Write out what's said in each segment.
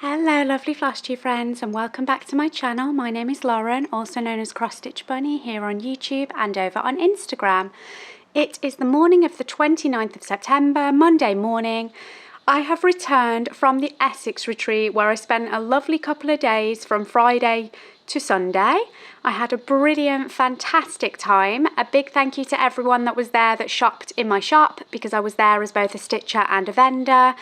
Hello lovely Flosstube friends and welcome back to my channel. My name is Lauren, also known as Cross Stitch Bunny, here on YouTube and over on Instagram. It is the morning of the 29th of September, Monday morning. I have returned from the Essex retreat where I spent a lovely couple of days from Friday to Sunday. I had a brilliant, fantastic time. A big thank you to everyone that was there that shopped in my shop because I was there as both a stitcher and a vendor.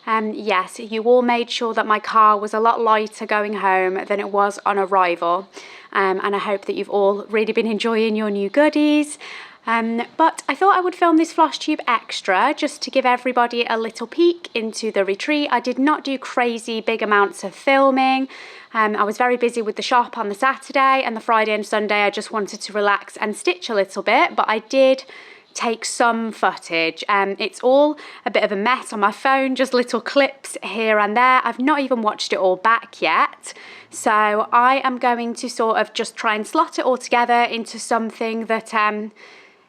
Yes, you all made sure that my car was a lot lighter going home than it was on arrival. And I hope that you've all really been enjoying your new goodies. But I thought I would film this Flosstube extra just to give everybody a little peek into the retreat. I did not do crazy big amounts of filming. I was very busy with the shop on the Saturday, and the Friday and Sunday I just wanted to relax and stitch a little bit, but I did take some footage. It's all a bit of a mess on my phone, just little clips here and there. I've not even watched it all back yet. So I am going to sort of just try and slot it all together into something that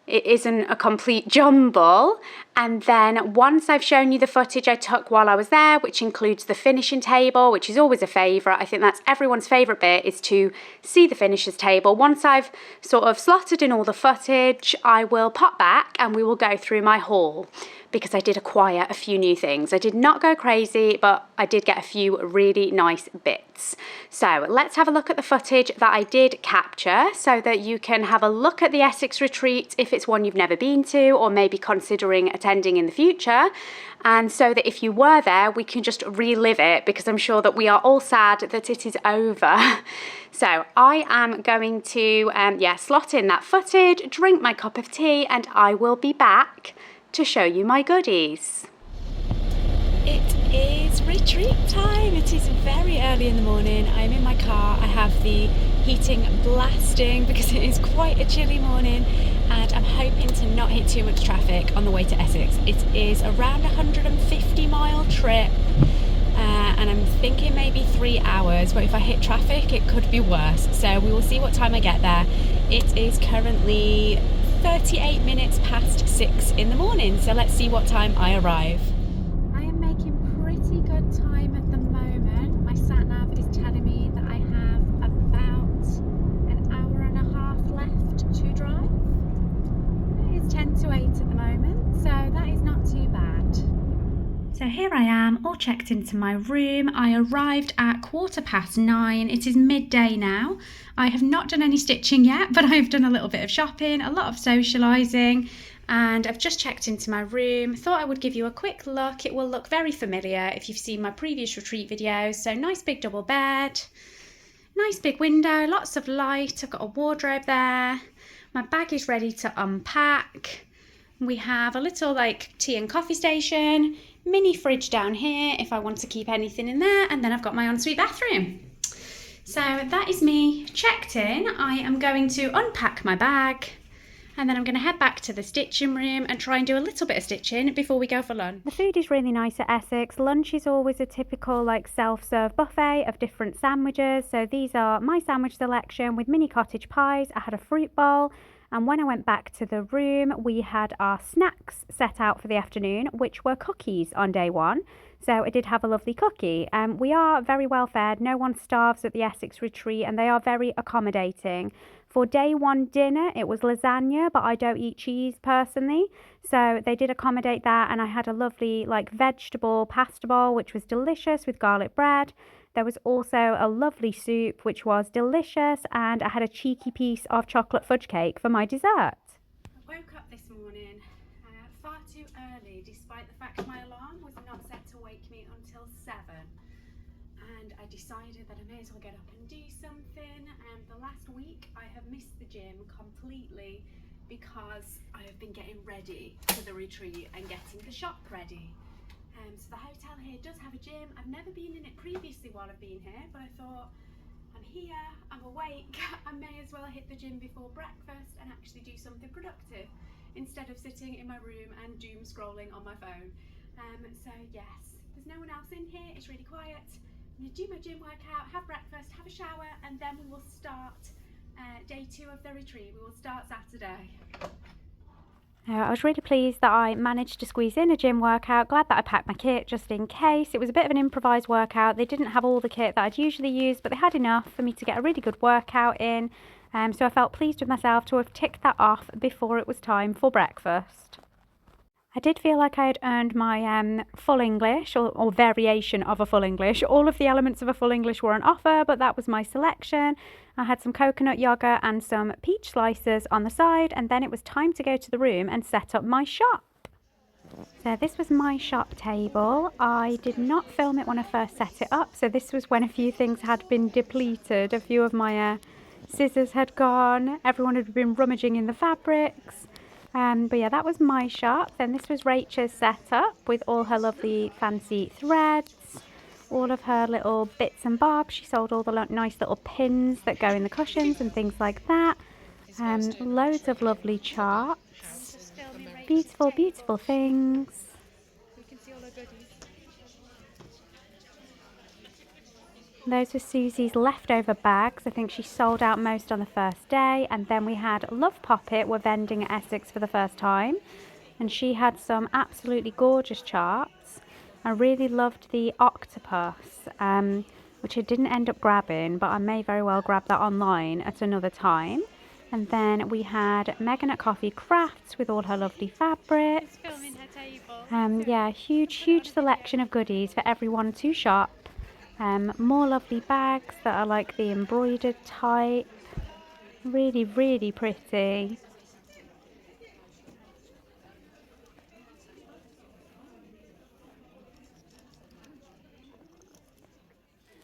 it isn't a complete jumble. And then once I've shown you the footage I took while I was there, which includes the finishing table, which is always a favourite. I think that's everyone's favourite bit, is to see the finishers table. Once I've sort of slotted in all the footage, I will pop back and we will go through my haul, because I did acquire a few new things. I did not go crazy, but I did get a few really nice bits. So let's have a look at the footage that I did capture so that you can have a look at the Essex retreat if it's one you've never been to or maybe considering attending in the future. And so that if you were there, we can just relive it, because I'm sure that we are all sad that it is over. So I am going to slot in that footage, drink my cup of tea, and I will be back to show you my goodies. It is retreat time. It is very early in the morning. I'm in my car. I have the heating blasting because it is quite a chilly morning, and I'm hoping to not hit too much traffic on the way to Essex. It is around a 150-mile trip, and I'm thinking maybe 3 hours, but if I hit traffic it could be worse. So we will see what time I get there. It is currently 38 minutes past 6 in the morning, so let's see what time I arrive. I am making pretty good time at the moment. My sat nav is telling me that I have about an hour and a half left to drive. It's 10 to 8 at the moment, so that is not too bad. So here I am, all checked into my room. I arrived at 9:15. It is midday now. I have not done any stitching yet, but I've done a little bit of shopping, a lot of socialising, and I've just checked into my room. Thought I would give you a quick look. It will look very familiar if you've seen my previous retreat videos. So nice big double bed, nice big window, lots of light. I've got a wardrobe there. My bag is ready to unpack. We have a little tea and coffee station, mini fridge down here if I want to keep anything in there, and then I've got my ensuite bathroom. So that is me checked in. I am going to unpack my bag, and then I'm going to head back to the stitching room and try and do a little bit of stitching before we go for lunch. The food is really nice at Essex. Lunch is always a typical self-serve buffet of different sandwiches. So these are my sandwich selection with mini cottage pies. I had a fruit bowl. And when I went back to the room, we had our snacks set out for the afternoon, which were cookies on day one. So I did have a lovely cookie. We are very well fed. No one starves at the Essex retreat, and they are very accommodating. For day one dinner, it was lasagna, but I don't eat cheese personally. So they did accommodate that, and I had a lovely vegetable pasta bowl, which was delicious with garlic bread. There was also a lovely soup, which was delicious, and I had a cheeky piece of chocolate fudge cake for my dessert. I woke up this morning far too early, despite the fact my alarm was not set to wake me until 7. And I decided that I may as well get up and do something. And the last week I have missed the gym completely because I have been getting ready for the retreat and getting the shop ready. So the hotel here does have a gym. I've never been in it previously while I've been here, but I thought, I'm here, I'm awake, I may as well hit the gym before breakfast and actually do something productive instead of sitting in my room and doom scrolling on my phone. So yes, there's no one else in here, it's really quiet. I'm going to do my gym workout, have breakfast, have a shower, and then we will start day 2 of the retreat. We will start Saturday. I was really pleased that I managed to squeeze in a gym workout. Glad that I packed my kit just in case. It was a bit of an improvised workout. They didn't have all the kit that I'd usually use, but they had enough for me to get a really good workout in. So I felt pleased with myself to have ticked that off before it was time for breakfast. I did feel like I had earned my full English, or variation of a full English. All of the elements of a full English were on offer, but that was my selection. I had some coconut yogurt and some peach slices on the side, and then it was time to go to the room and set up my shop. So this was my shop table. I did not film it when I first set it up, so this was when a few things had been depleted. A few of my scissors had gone, everyone had been rummaging in the fabrics. But yeah, that was my shop. Then this was Rachel's setup with all her lovely fancy threads, all of her little bits and bobs. She sold all the nice little pins that go in the cushions and things like that. Loads of lovely charts. Beautiful, beautiful things. Those were Susie's leftover bags. I think she sold out most on the first day. And then we had Love Poppet were vending at Essex for the first time. And she had some absolutely gorgeous charts. I really loved the octopus, which I didn't end up grabbing, but I may very well grab that online at another time. And then we had Megan at Coffee Crafts with all her lovely fabrics. Yeah, huge selection of goodies for everyone to shop. More lovely bags that are like the embroidered type. Really, really pretty.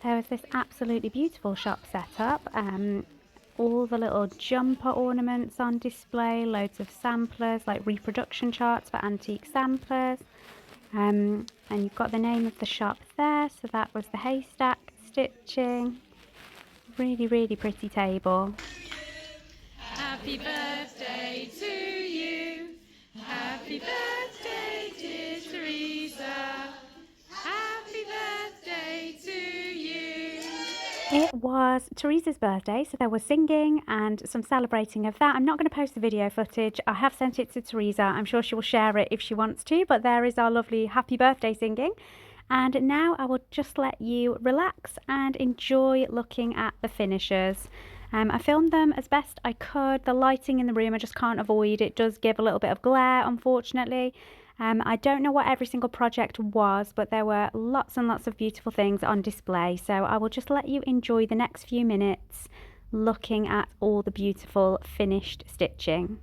There was this absolutely beautiful shop setup. All the little jumper ornaments on display, loads of samplers, like reproduction charts for antique samplers. And you've got the name of the shop there, so that was the Haystack Stitching. Really, really pretty table. Happy birthday to you. Happy birthday, dear Teresa. Happy birthday to you. It was Teresa's birthday, so there was singing and some celebrating of that. I'm not going to post the video footage. I have sent it to Teresa. I'm sure she will share it if she wants to, but there is our lovely happy birthday singing. And now I will just let you relax and enjoy looking at the finishers. I filmed them as best I could. The lighting in the room I just can't avoid. It does give a little bit of glare, unfortunately. I don't know what every single project was, but there were lots and lots of beautiful things on display. So I will just let you enjoy the next few minutes looking at all the beautiful finished stitching.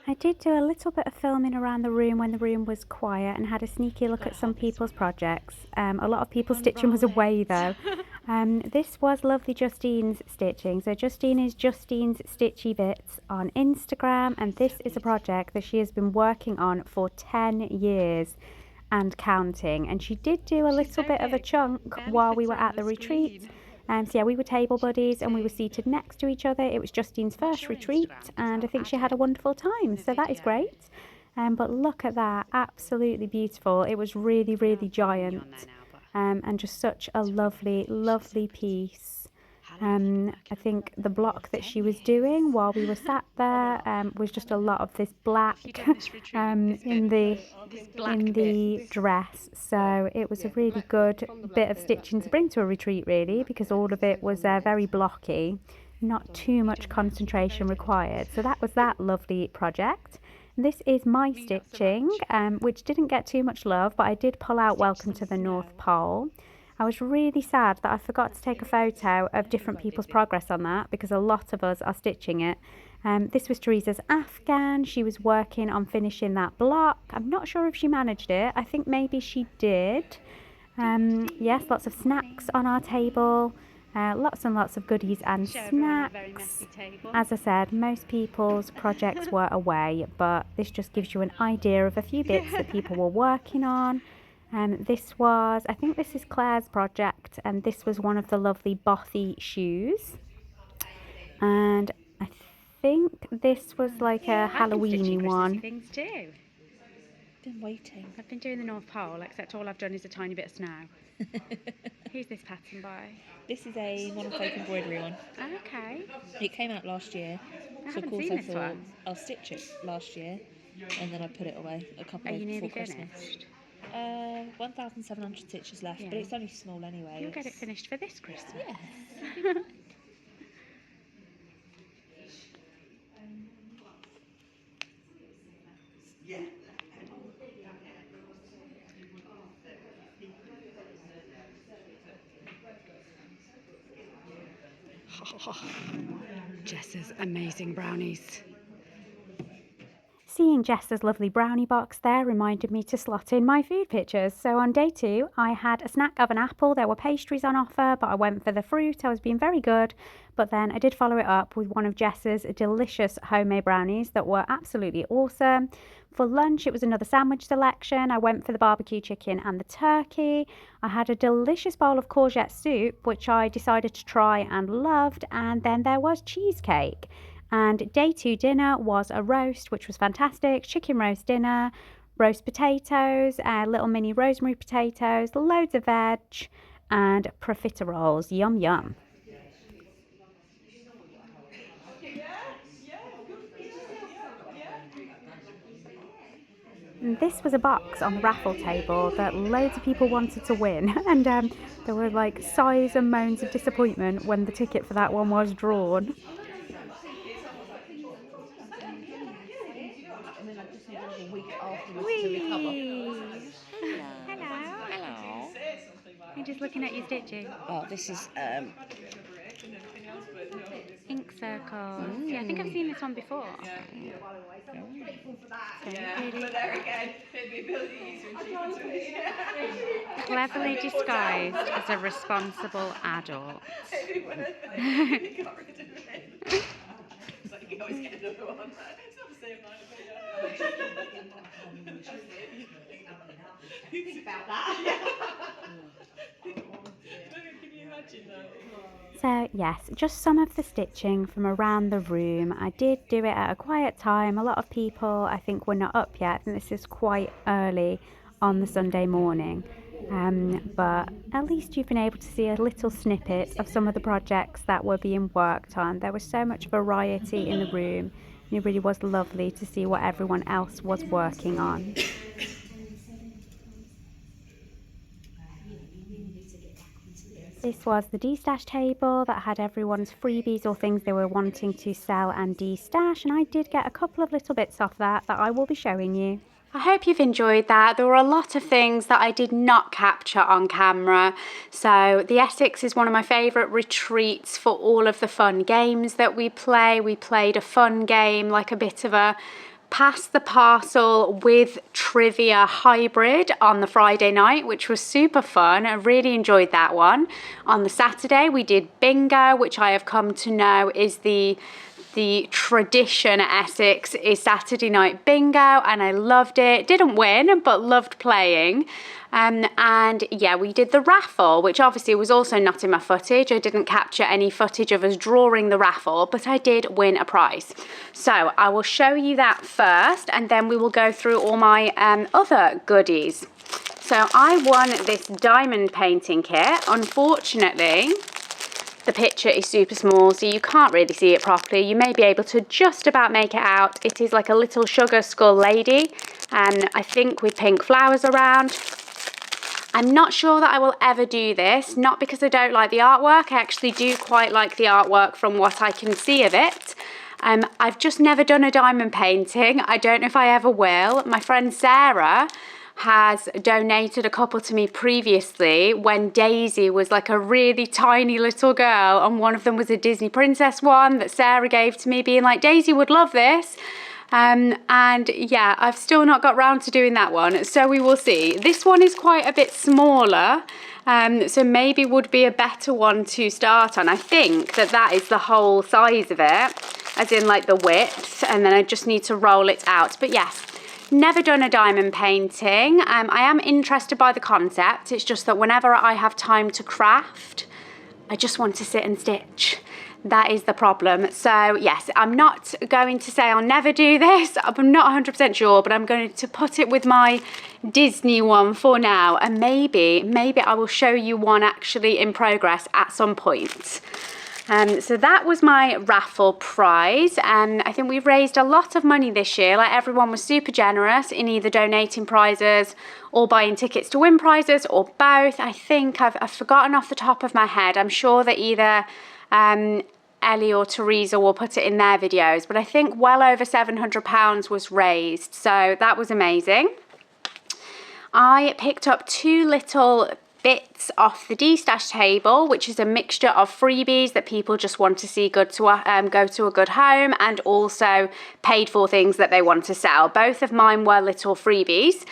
I did do a little bit of filming around the room when the room was quiet and had a sneaky look at some people's projects. A lot of people's stitching was away though. This was lovely Justine's stitching. So Justine is Justine's Stitchy Bits on Instagram, and this is a project that she has been working on for 10 years and counting. And she did do a little bit of a chunk while we were at the retreat. So yeah, we were table buddies and we were seated next to each other. It was Justine's first retreat and I think she had a wonderful time, so that is great. But look at that, absolutely beautiful. It was really, really giant, and just such a lovely, lovely piece. I think the block that she was doing while we were sat there was just a lot of this black in the dress. So it was a really good bit of stitching to bring to a retreat really, because all of it was very blocky, not too much concentration required. So that was that lovely project. This is my stitching, which didn't get too much love, but I did pull out Welcome to the North Pole. I was really sad that I forgot to take a photo of different people's progress on that, because a lot of us are stitching it. This was Teresa's Afghan. She was working on finishing that block. I'm not sure if she managed it. I think maybe she did. Yes, lots of snacks on our table. Lots and lots of goodies and snacks. As I said, most people's projects were away, but this just gives you an idea of a few bits that people were working on. This was, I think this is Claire's project, and this was one of the lovely bothy shoes. And I think this was like a Halloweeny one. Things too. Been waiting. I've been doing the North Pole, except all I've done is a tiny bit of snow. Who's this pattern by? This is a monofold embroidery one. Okay. It came out last year, so of course I thought I'll stitch it last year, and then I put it away a couple of days before Christmas. Finished? 1,700 stitches left, but it's only small anyway. You'll get it finished for this Christmas. Yes. Jess's amazing brownies. Seeing Jess's lovely brownie box there reminded me to slot in my food pictures. So on day 2, I had a snack of an apple. There were pastries on offer, but I went for the fruit. I was being very good. But then I did follow it up with one of Jess's delicious homemade brownies that were absolutely awesome. For lunch, it was another sandwich selection. I went for the barbecue chicken and the turkey. I had a delicious bowl of courgette soup, which I decided to try and loved. And then there was cheesecake. And day 2 dinner was a roast, which was fantastic. Chicken roast dinner, roast potatoes, little mini rosemary potatoes, loads of veg, and profiteroles. Yum, yum. And this was a box on the raffle table that loads of people wanted to win. And there were like sighs and moans of disappointment when the ticket for that one was drawn. Hello. You're just looking at your stitching. Oh, this is Ink circles. Yeah, I think I've seen this one before. Cleverly disguised as a responsible adult. So yes, just some of the stitching from around the room. I did do it at a quiet time. A lot of people I think were not up yet, and this is quite early on the Sunday morning. But at least you've been able to see a little snippet of some of the projects that were being worked on. There was so much variety in the room. It really was lovely to see what everyone else was working on. This was the de-stash table that had everyone's freebies or things they were wanting to sell and de-stash, and I did get a couple of little bits off that I will be showing you. I hope you've enjoyed that. There were a lot of things that I did not capture on camera. So the Essex is one of my favourite retreats for all of the fun games that we play. We played a fun game, like a bit of a Pass the Parcel with Trivia Hybrid on the Friday night, which was super fun. I really enjoyed that one. On the Saturday, we did bingo, which I have come to know is the tradition at Essex is Saturday night bingo, and I loved it. Didn't win, but loved playing. And yeah, we did the raffle, which obviously was also not in my footage. I didn't capture any footage of us drawing the raffle, but I did win a prize. So I will show you that first, and then we will go through all my other goodies. So I won this diamond painting kit. Unfortunately, the picture is super small, so you can't really see it properly. You may be able to just about make it out. It is like a little sugar skull lady, and I think with pink flowers around. I'm not sure that I will ever do this, not because I don't like the artwork. I actually do quite like the artwork from what I can see of it. I've just never done a diamond painting. I don't know if I ever will. My friend Sarah has donated a couple to me previously when Daisy was like a really tiny little girl, and one of them was a Disney princess one that Sarah gave to me, being like, Daisy would love this. And yeah, I've still not got round to doing that one, so we will see. This one is quite a bit smaller, so maybe would be a better one to start on. I think that is the whole size of it, as in like the width, and then I just need to roll it out. But yes, never done a diamond painting. I am interested by the concept. It's just that whenever I have time to craft, I just want to sit and stitch. That is the problem. So yes, I'm not going to say I'll never do this. I'm not 100% sure, but I'm going to put it with my Disney one for now. And maybe I will show you one actually in progress at some point. So that was my raffle prize, and I think we've raised a lot of money this year. Like, everyone was super generous in either donating prizes or buying tickets to win prizes, or both. I think I've forgotten off the top of my head. I'm sure that either Ellie or Teresa will put it in their videos, but I think well over £700 was raised, so that was amazing. I picked up 2 little bits off the D-stash table, which is a mixture of freebies that people just want to see go to a good home, and also paid for things that they want to sell. Both of mine were little freebies.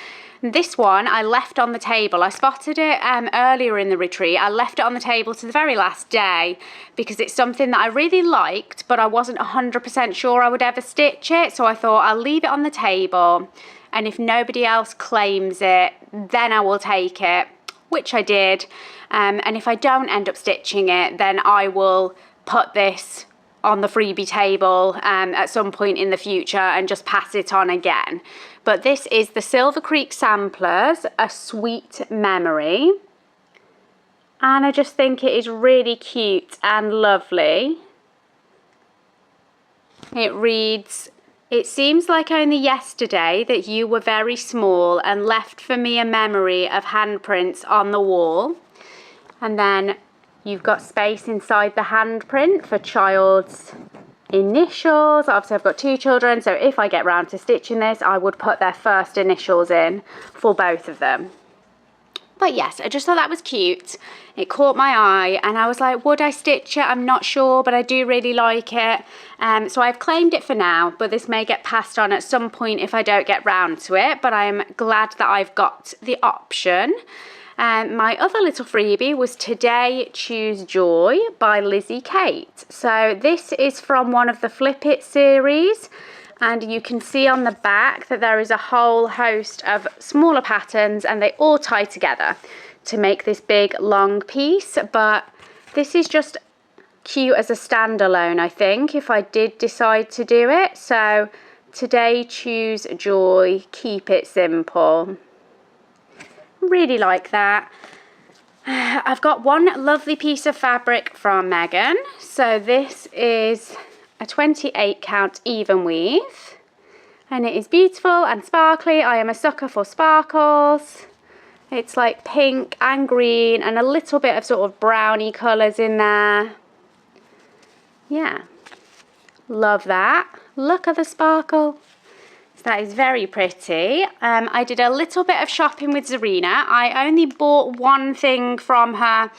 This one I left on the table. I spotted it earlier in the retreat. I left it on the table to the very last day because it's something that I really liked, but I wasn't 100% sure I would ever stitch it. So I thought I'll leave it on the table, and if nobody else claims it, then I will take it, which I did. And if I don't end up stitching it, then I will put this on the freebie table at some point in the future and just pass it on again. But this is the Silver Creek Samplers, A Sweet Memory. And I just think it is really cute and lovely. It reads, "It seems like only yesterday that you were very small and left for me a memory of handprints on the wall." And then you've got space inside the handprint for child's initials. Obviously I've got 2 children, so if I get round to stitching this, I would put their first initials in for both of them. But yes, I just thought that was cute. It caught my eye, and I was like, would I stitch it? I'm not sure, but I do really like it. So I've claimed it for now, but this may get passed on at some point if I don't get round to it. But I'm glad that I've got the option. My other little freebie was Today Choose Joy by Lizzie Kate. So this is from one of the Flip It series. And you can see on the back that there is a whole host of smaller patterns, and they all tie together to make this big long piece. But this is just cute as a standalone, I think, if I did decide to do it. So Today Choose Joy, keep it simple. Really like that. I've got one lovely piece of fabric from Megan. So this is a 28 count even weave, and it is beautiful and sparkly. I am a sucker for sparkles. It's like pink and green and a little bit of sort of browny colours in there. Yeah, love that. Look at the sparkle. So that is very pretty. I did a little bit of shopping with Zarina. I only bought one thing from her,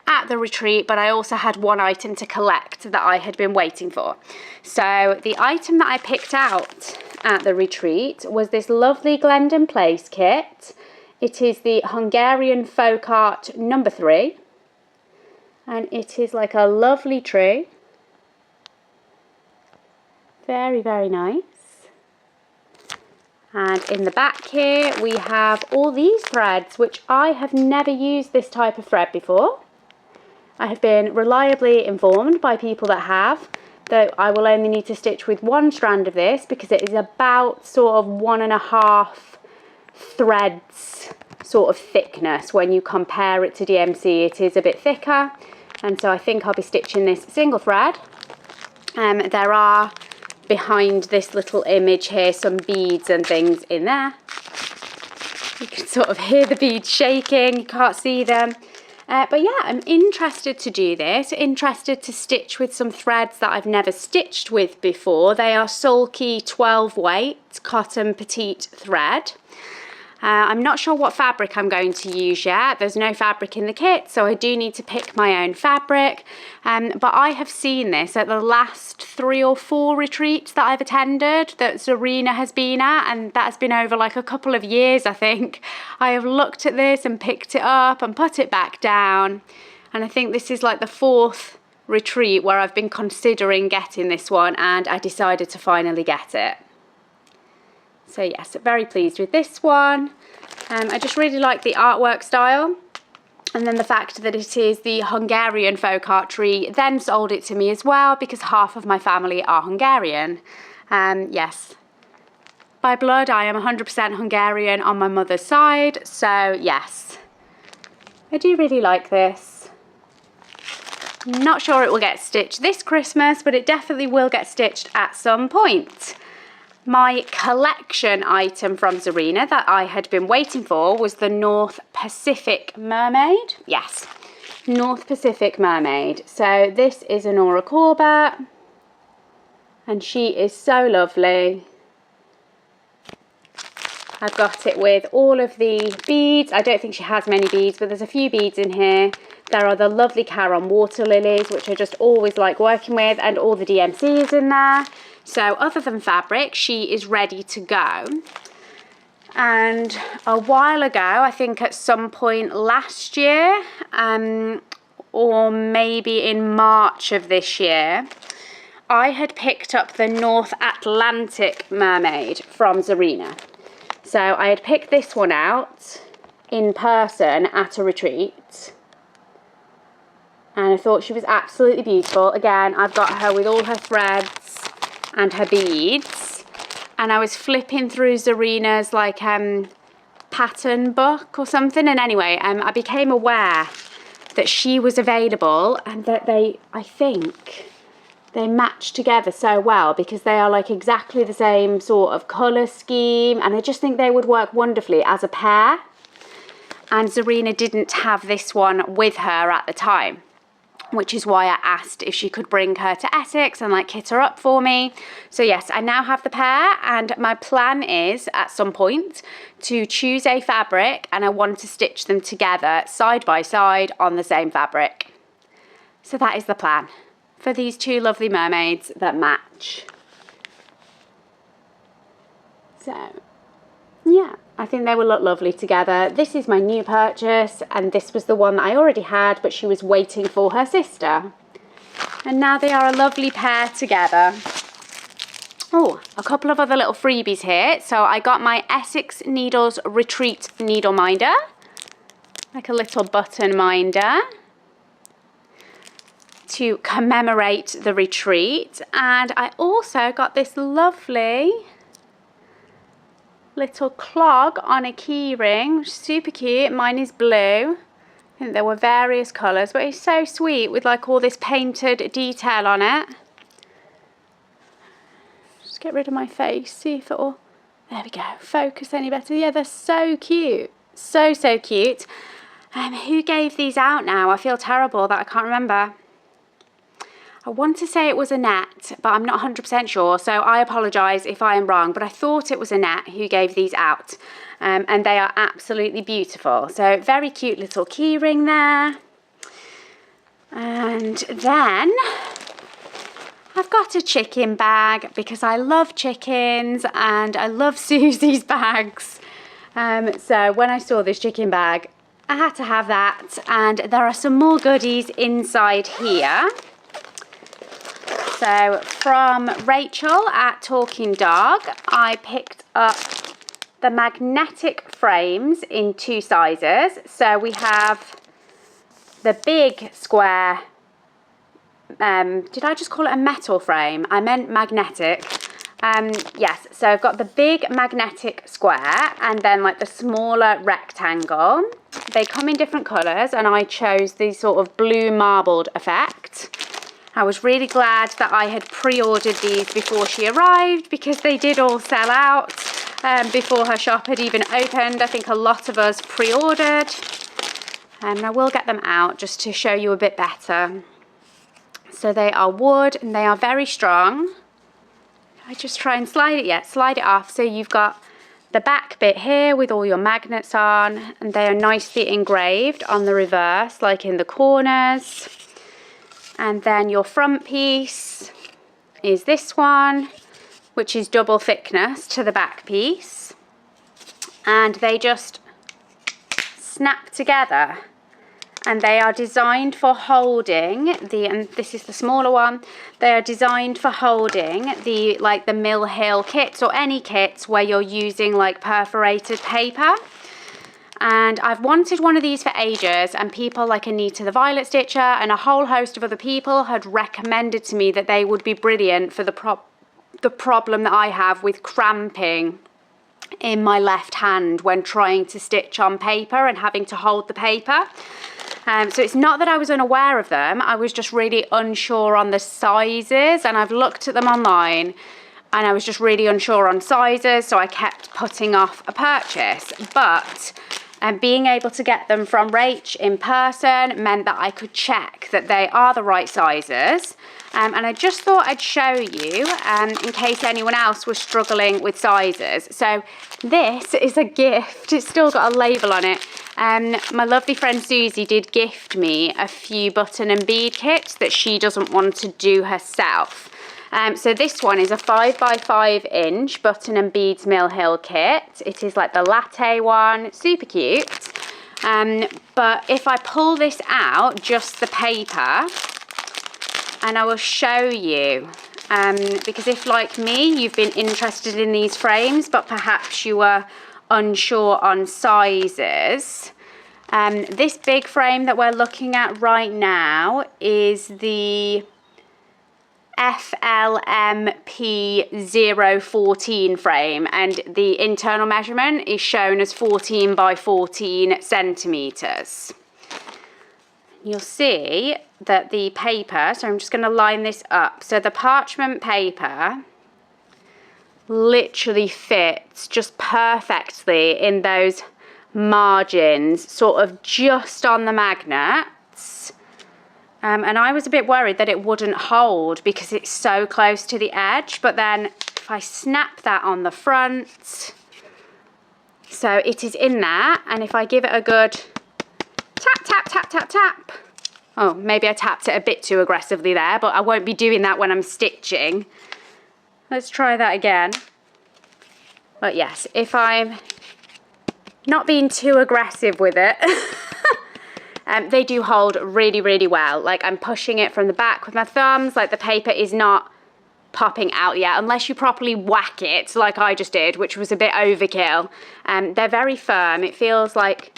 at the retreat, but I also had one item to collect that I had been waiting for. So the item that I picked out at the retreat was this lovely Glendon Place kit. It is the Hungarian Folk Art number 3, and it is like a lovely tree. Very, very nice. And in the back here we have all these threads, which I have never used this type of thread before. I have been reliably informed by people that have, that I will only need to stitch with 1 strand of this because it is about sort of 1.5 threads sort of thickness. When you compare it to DMC, it is a bit thicker, and so I think I'll be stitching this single thread. There are, behind this little image here, some beads and things in there. You can sort of hear the beads shaking, you can't see them. But yeah, I'm interested to do this, interested to stitch with some threads that I've never stitched with before. They are Sulky 12 weight cotton petite thread. I'm not sure what fabric I'm going to use yet. There's no fabric in the kit, so I do need to pick my own fabric. But I have seen this at the last 3 or 4 retreats that I've attended that Zarina has been at, and that has been over like a couple of years, I think. I have looked at this and picked it up and put it back down, and I think this is like the 4th retreat where I've been considering getting this one, and I decided to finally get it. So yes, very pleased with this one. I just really like the artwork style, and then the fact that it is the Hungarian folk art tree then sold it to me as well, because half of my family are Hungarian. Yes, by blood I am 100% Hungarian on my mother's side, so yes, I do really like this. Not sure it will get stitched this Christmas, but it definitely will get stitched at some point. My collection item from Zarina that I had been waiting for was the North Pacific Mermaid. Yes, North Pacific Mermaid. So this is Honora Corbett, and she is so lovely. I've got it with all of the beads. I don't think she has many beads, but there's a few beads in here. There are the lovely Caron water lilies, which I just always like working with, and all the DMCs in there. So other than fabric, she is ready to go. And a while ago, I think at some point last year, or maybe in March of this year, I had picked up the North Atlantic Mermaid from Zarina. So I had picked this one out in person at a retreat, and I thought she was absolutely beautiful. Again, I've got her with all her threads and her beads, and I was flipping through Zarina's like pattern book or something, and anyway I became aware that she was available, and that I think they match together so well because they are like exactly the same sort of colour scheme, and I just think they would work wonderfully as a pair. And Zarina didn't have this one with her at the time, which is why I asked if she could bring her to Essex and like kit her up for me. So yes, I now have the pair, and my plan is at some point to choose a fabric, and I want to stitch them together side by side on the same fabric. So that is the plan for these 2 lovely mermaids that match. So yeah, I think they will look lovely together. This is my new purchase, and this was the one that I already had, but she was waiting for her sister. And now they are a lovely pair together. Oh, a couple of other little freebies here. So I got my Essex Needles Retreat Needle Minder, like a little button minder, to commemorate the retreat. And I also got this lovely little clog on a key ring, super cute. Mine is blue. I think there were various colours, but it's so sweet with like all this painted detail on it. Just get rid of my face, see if it'll, there we go, focus any better. Yeah, they're so cute, so cute. Who gave these out now? I feel terrible that I can't remember. I want to say it was Annette, but I'm not 100% sure, so I apologise if I am wrong, but I thought it was Annette who gave these out, and they are absolutely beautiful. So very cute little key ring there. And then I've got a chicken bag because I love chickens and I love Susie's bags. So when I saw this chicken bag, I had to have that. And there are some more goodies inside here. So from Rachel at Talking Dog, I picked up the magnetic frames in 2 sizes. So we have the big square, did I just call it a metal frame? I meant magnetic. Yes, so I've got the big magnetic square and then like the smaller rectangle. They come in different colours and I chose the sort of blue marbled effect. I was really glad that I had pre-ordered these before she arrived because they did all sell out before her shop had even opened. I think a lot of us pre-ordered. And I will get them out just to show you a bit better. So they are wood and they are very strong. I just try and slide it, slide it off. So you've got the back bit here with all your magnets on, and they are nicely engraved on the reverse, like in the corners. And then your front piece is this one, which is double thickness to the back piece. And they just snap together. And they are designed for holding and this is the smaller one, they are designed for holding the Mill Hill kits or any kits where you're using like perforated paper. And I've wanted one of these for ages, and people like Anita the Violet Stitcher and a whole host of other people had recommended to me that they would be brilliant for the problem that I have with cramping in my left hand when trying to stitch on paper and having to hold the paper. So it's not that I was unaware of them, I was just really unsure on the sizes, and I've looked at them online and I was just really unsure on sizes, so I kept putting off a purchase. But being able to get them from Rach in person meant that I could check that they are the right sizes. And I just thought I'd show you in case anyone else was struggling with sizes. So this is a gift. It's still got a label on it. My lovely friend Susie did gift me a few button and bead kits that she doesn't want to do herself. So this one is a 5x5 inch button and beads Mill Hill kit. It is like the latte one, super cute. But if I pull this out, just the paper, and I will show you, because if like me, you've been interested in these frames, but perhaps you were unsure on sizes. This big frame that we're looking at right now is the FLMP014 frame, and the internal measurement is shown as 14 by 14 centimetres. You'll see that the paper, so I'm just going to line this up, so the parchment paper literally fits just perfectly in those margins, sort of just on the magnets. And I was a bit worried that it wouldn't hold because it's so close to the edge, but then if I snap that on the front, so it is in there, and if I give it a good tap, tap, tap, tap, tap. Oh, maybe I tapped it a bit too aggressively there, but I won't be doing that when I'm stitching. Let's try that again. But yes, if I'm not being too aggressive with it, they do hold really, really well. Like, I'm pushing it from the back with my thumbs, like the paper is not popping out yet, unless you properly whack it like I just did, which was a bit overkill. They're very firm. It feels like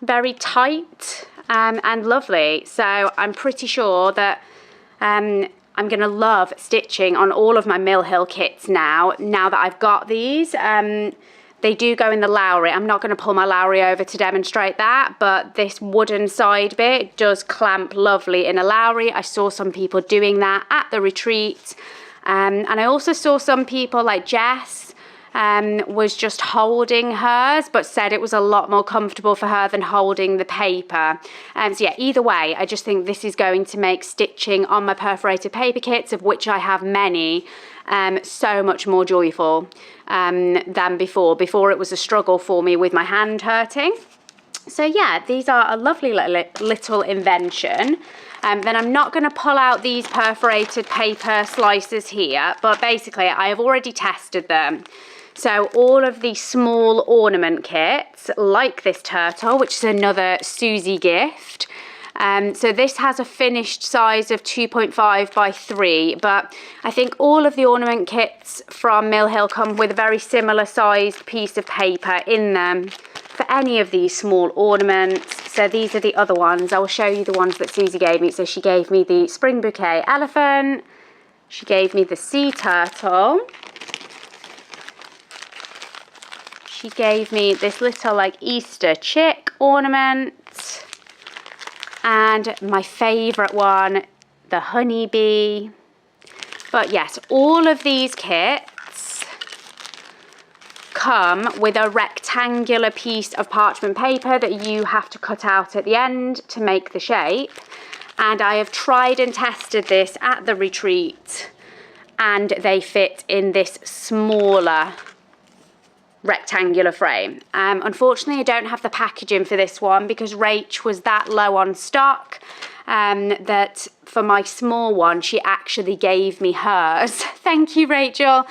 very tight and lovely. So I'm pretty sure that I'm going to love stitching on all of my Mill Hill kits now that I've got these. They do go in the Lowry. I'm not going to pull my Lowry over to demonstrate that, but this wooden side bit does clamp lovely in a Lowry. I saw some people doing that at the retreat. And I also saw some people like Jess was just holding hers, but said it was a lot more comfortable for her than holding the paper. So yeah, either way, I just think this is going to make stitching on my perforated paper kits, of which I have many, so much more joyful than before. Before it was a struggle for me with my hand hurting. So yeah, these are a lovely little invention. Then I'm not going to pull out these perforated paper slices here, but basically I have already tested them. So all of the small ornament kits, like this turtle, which is another Susie gift. So this has a finished size of 2.5 by 3, but I think all of the ornament kits from Mill Hill come with a very similar sized piece of paper in them for any of these small ornaments. So these are the other ones. I will show you the ones that Susie gave me. So she gave me the spring bouquet elephant. She gave me the sea turtle. She gave me this little like Easter chick ornament. And my favourite one, the honeybee. But yes, all of these kits come with a rectangular piece of parchment paper that you have to cut out at the end to make the shape. And I have tried and tested this at the retreat, and they fit in this smaller rectangular frame. Unfortunately, I don't have the packaging for this one because Rach was that low on stock that for my small one, she actually gave me hers. Thank you, Rachel.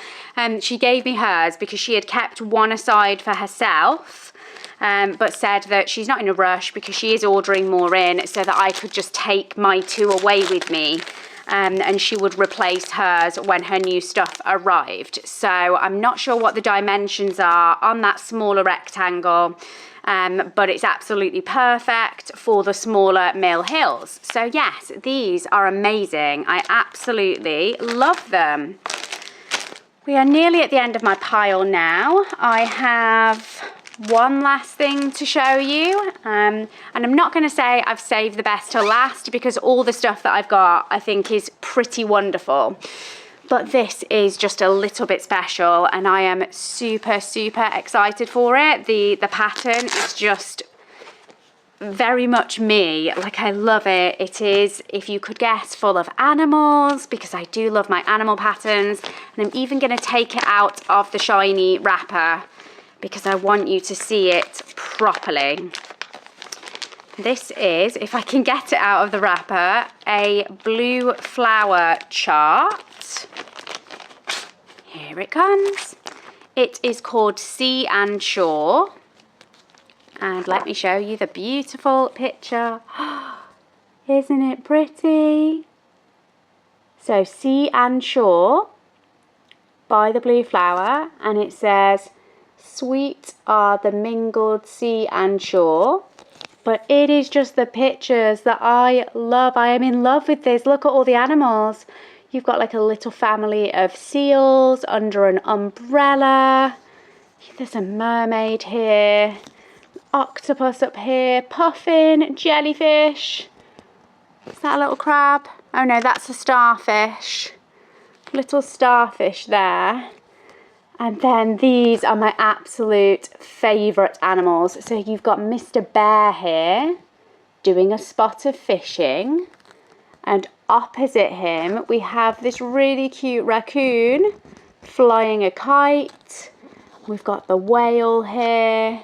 She gave me hers because she had kept one aside for herself, but said that she's not in a rush because she is ordering more in, so that I could just take my 2 away with me. And she would replace hers when her new stuff arrived. So I'm not sure what the dimensions are on that smaller rectangle, but it's absolutely perfect for the smaller Mill Hills. So yes, these are amazing. I absolutely love them. We are nearly at the end of my pile now. I have one last thing to show you, and I'm not going to say I've saved the best till last because all the stuff that I've got I think is pretty wonderful, but this is just a little bit special and I am super excited for it. The pattern is just very much me. Like, I love it. It is, if you could guess, full of animals because I do love my animal patterns, and I'm even going to take it out of the shiny wrapper because I want you to see it properly. This is, if I can get it out of the wrapper, a blue flower chart. Here it comes. It is called Sea and Shore. And let me show you the beautiful picture. Isn't it pretty? So Sea and Shore by the blue flower, and it says, "Sweet are the mingled sea and shore." But it is just the pictures that I love. I am in love with this. Look at all the animals. You've got like a little family of seals under an umbrella. There's a mermaid here. Octopus up here. Puffin. Jellyfish. Is that a little crab? Oh no, that's a starfish. Little starfish there. And then these are my absolute favourite animals. So you've got Mr. Bear here doing a spot of fishing. And opposite him, we have this really cute raccoon flying a kite. We've got the whale here.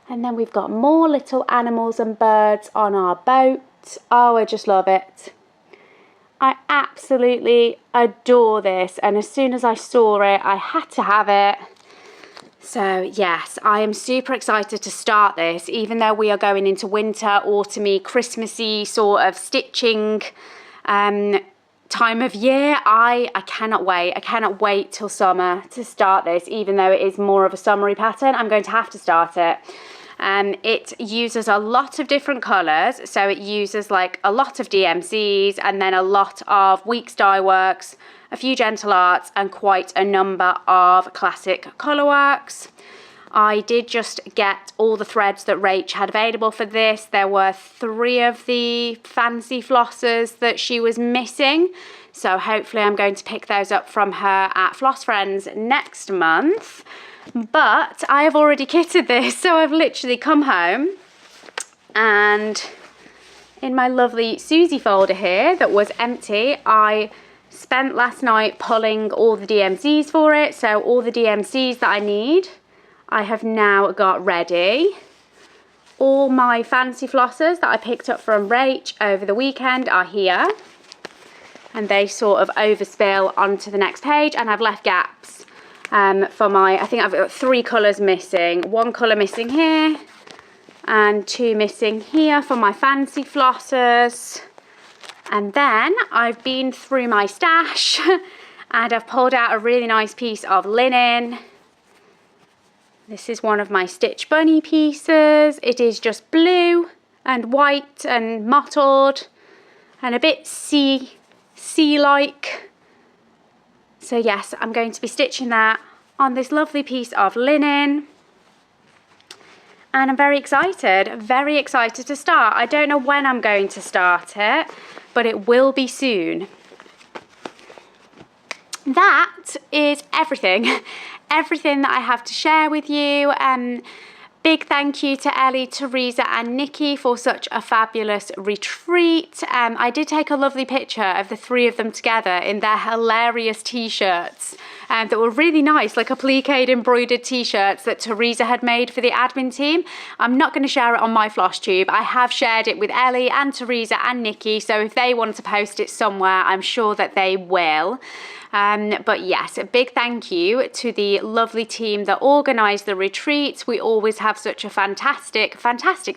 And then we've got more little animals and birds on our boat. Oh, I just love it. I absolutely adore this, and as soon as I saw it, I had to have it. So yes, I am super excited to start this, even though we are going into winter, autumny, Christmassy sort of stitching time of year. I cannot wait. I cannot wait till summer to start this, even though it is more of a summery pattern. I'm going to have to start it. It uses a lot of different colours, so it uses like a lot of DMCs and then a lot of Weeks Dye Works, a few Gentle Arts and quite a number of classic colour works. I did just get all the threads that Rach had available for this. There were 3 of the fancy flossers that she was missing, so hopefully I'm going to pick those up from her at Floss Friends next month. But I have already kitted this, so I've literally come home and in my lovely Susie folder here that was empty, I spent last night pulling all the DMCs for it. So all the DMCs that I need, I have now got ready. all my fancy flossers that I picked up from Rach over the weekend are here. And they sort of overspill onto the next page, and I've left gaps for my, I think I've got 3 colours missing. 1 colour missing here, and 2 missing here for my fancy flossers. And then I've been through my stash and I've pulled out a really nice piece of linen. This is one of my Stitch Bunny pieces. It is just blue and white and mottled and a bit sea-like. So yes, I'm going to be stitching that on this lovely piece of linen. And I'm very excited to start. I don't know when I'm going to start it, but it will be soon. That is everything. Everything that I have to share with you. Big thank you to Ellie, Teresa and Nikki for such a fabulous retreat. I did take a lovely picture of the 3 of them together in their hilarious t-shirts that were really nice, like appliqued embroidered t-shirts that Teresa had made for the admin team. I'm not going to share it on my Flosstube. I have shared it with Ellie and Teresa and Nikki, so if they want to post it somewhere, I'm sure that they will. But yes, a big thank you to the lovely team that organised the retreats. We always have such a fantastic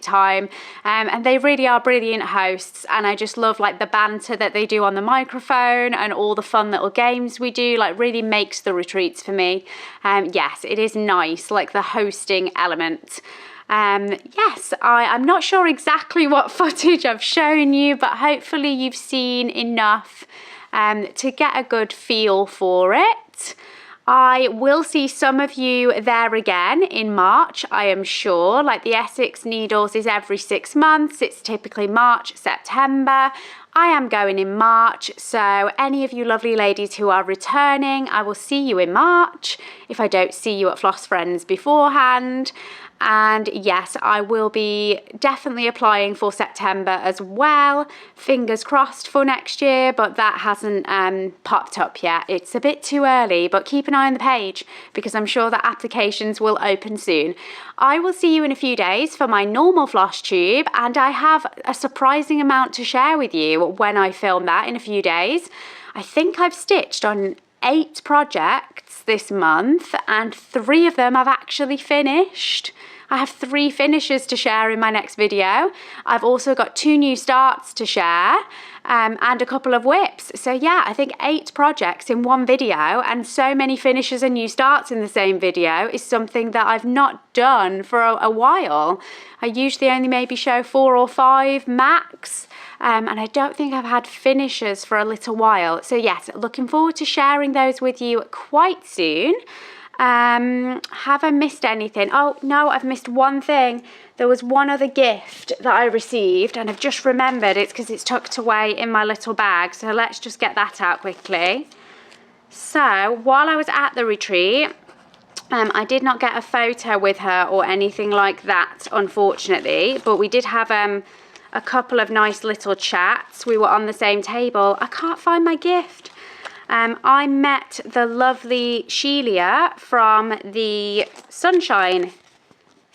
time, and they really are brilliant hosts, and I just love like the banter that they do on the microphone and all the fun little games we do, like really makes the retreats for me. Yes, it is nice, like the hosting element. Yes, I'm not sure exactly what footage I've shown you, but hopefully you've seen enough to get a good feel for it. I will see some of you there again in March, I am sure. Like the Essex Needles is every 6 months. It's typically March, September. I am going in March, so any of you lovely ladies who are returning, I will see you in March if I don't see you at Floss Friends beforehand. And yes, I will be definitely applying for September as well. Fingers crossed for next year, but that hasn't popped up yet. It's a bit too early, but keep an eye on the page because I'm sure that applications will open soon. I will see you in a few days for my normal Flosstube, and I have a surprising amount to share with you when I film that in a few days. I think I've stitched on 8 projects this month, and 3 of them I've actually finished. I have 3 finishes to share in my next video. I've also got 2 new starts to share and a couple of whips. So yeah, I think 8 projects in one video, and so many finishes and new starts in the same video is something that I've not done for a while. I usually only maybe show 4 or 5 max. And I don't think I've had finishers for a little while. So yes, looking forward to sharing those with you quite soon. Have I missed anything? Oh no, I've missed one thing. There was one other gift that I received, and I've just remembered it's because it's tucked away in my little bag. So let's just get that out quickly. So while I was at the retreat, I did not get a photo with her or anything like that, unfortunately, but we did have a couple of nice little chats. We were on the same table. I can't find my gift. I met the lovely Sheila from the Sunshine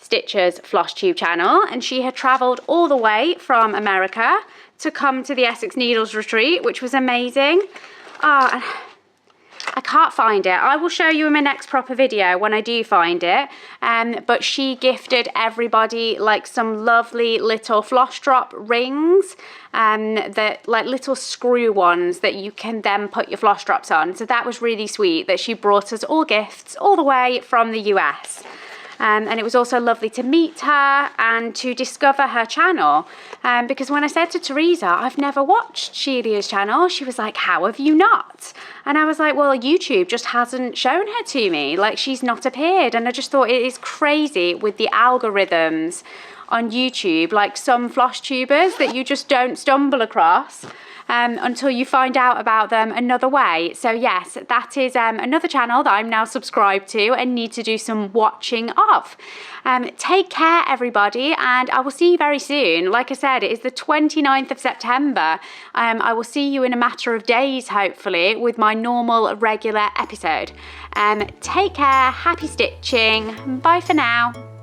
Stitchers Flosstube channel, and she had travelled all the way from America to come to the Essex Needles retreat, which was amazing. I can't find it. I will show you in my next proper video when I do find it. But she gifted everybody like some lovely little floss drop rings, that like little screw ones that you can then put your floss drops on. So that was really sweet that she brought us all gifts all the way from the US. And it was also lovely to meet her and to discover her channel. Because when I said to Teresa, I've never watched Sheila's channel, she was like, how have you not? And I was like, well, YouTube just hasn't shown her to me. Like, she's not appeared. And I just thought it is crazy with the algorithms on YouTube, like some Flosstubers that you just don't stumble across until you find out about them another way. So yes, that is another channel that I'm now subscribed to and need to do some watching of. Take care, everybody, and I will see you very soon. Like I said, it is the 29th of September. I will see you in a matter of days, hopefully, with my normal regular episode. Take care, happy stitching, bye for now.